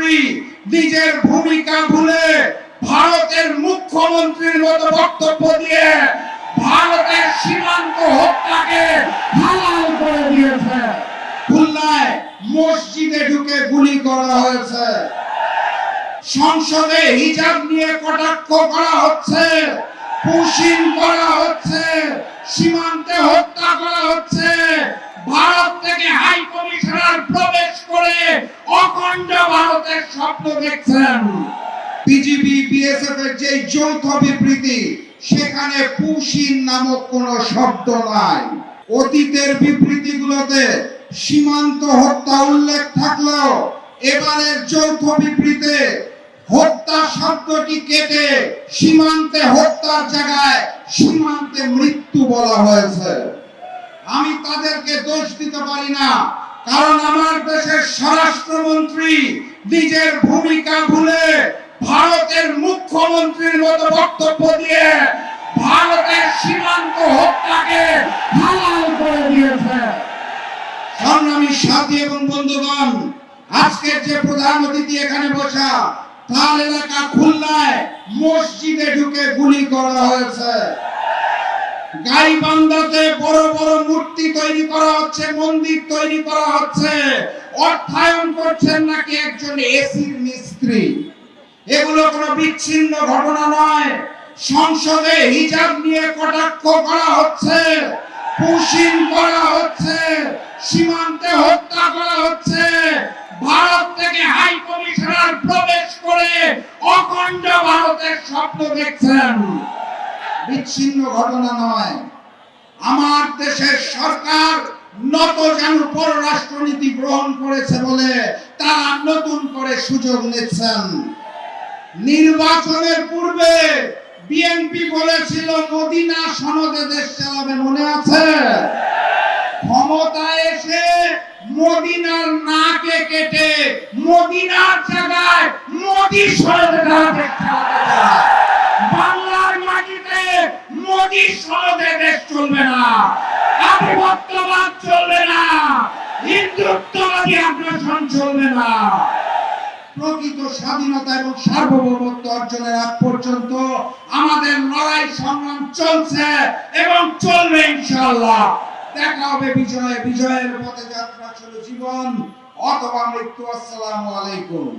প্রধানমন্ত্রী নিজের ভূমিকা ভুলে ভারতের মুখ্যমন্ত্রীর মতো বক্তব্য দিয়ে ভারতের সীমান্ত হত্যাকে হালাল করে দিয়েছে। খুলনায় মসজিদে ঢুকে গুলি করা হয়েছে, সংসদে হিজাব নিয়ে কটাক্ষ করা হচ্ছে, পুশিং করা হচ্ছে, সীমান্তে হত্যা করা হচ্ছে। ভারত থেকে হাই কমিশনার প্রবেশ করে অখণ্ড ভারতের স্বপ্ন দেখছেন। বিজিবি বিএসএফ এর যে যৌথ বিবৃতি, সেখানে পুশিং নামক কোনো শব্দ নাই। অতীতের বিবৃতিগুলোতে সীমান্ত হত্যা উল্লেখ থাকলেও এবারের যৌথ বিবৃতিতে হত্যা শব্দটি কেটে সীমান্তে হত্যার জায়গায় সীমান্তে মৃত্যু বলা হয়েছে। আমি তাদেরকে দোষ দিতে পারি না, কারণ আমার দেশের স্বরাষ্ট্রমন্ত্রী নিজের ভূমিকা ভুলে ভারতের মুখ্যমন্ত্রীর মতো বক্তব্য দিয়ে ভারতের সীমান্ত হত্যাকে হালাল করে দিয়েছে। সংগ্রামী সাথী এবং বন্ধুগণ, আজকের যে প্রধান অতিথি এখানে বসা, তার এলাকা খুলনায় মসজিদে ঢুকে গুলি করা হয়েছে। গাইবান্ধাতে বড় বড় মূর্তি তৈরি করা হচ্ছে, মন্দির তৈরি করা হচ্ছে, অর্থায়ন করছেন নাকি একজন এসির মিস্ত্রি। এগুলো কোনো বিচ্ছিন্ন ঘটনা নয়। সংসদে হিজাব নিয়ে কটাক্ষ করা হচ্ছে, পুশিং করা হচ্ছে, সীমান্তে হত্যা করা হচ্ছে। ভারত থেকে হাই কমিশনার প্রবেশ করে অখণ্ড ভারতের স্বপ্ন দেখছেন। বিচ্ছিন্ন ঘটনা নয়। আমার দেশের সরকার নতজানু পররাষ্ট্রনীতি গ্রহণ করেছে বলে তারা নতুন করে সুযোগ নিচ্ছেন। নির্বাচনের পূর্বে বিএনপি বলেছিল মদিনা সনদে দেশ চালাবে, মনে আছে? ক্ষমতায় এসে মদিনার নাকে কেটে মদিনার জায়গায় মোদি সনদে দেশ চালাতে চায়। বাংলার মাটিতে মোদি সনদে দেশ চলবে না, আধিপত্যবাদ চলবে না, হিন্দুত্ববাদী আগ্রাসন চলবে না। প্রকৃত স্বাধীনতা এবং সার্বভৌমত্ব অর্জনের আগ পর্যন্ত আমাদের লড়াই সংগ্রাম চলছে এবং চলবে ইনশাআল্লাহ। দেখা হবে বিজয়ে। বিজয়ের পথে যাত্রা শুরু জীবন অথবা মৃত্যু। আসসালামু আলাইকুম।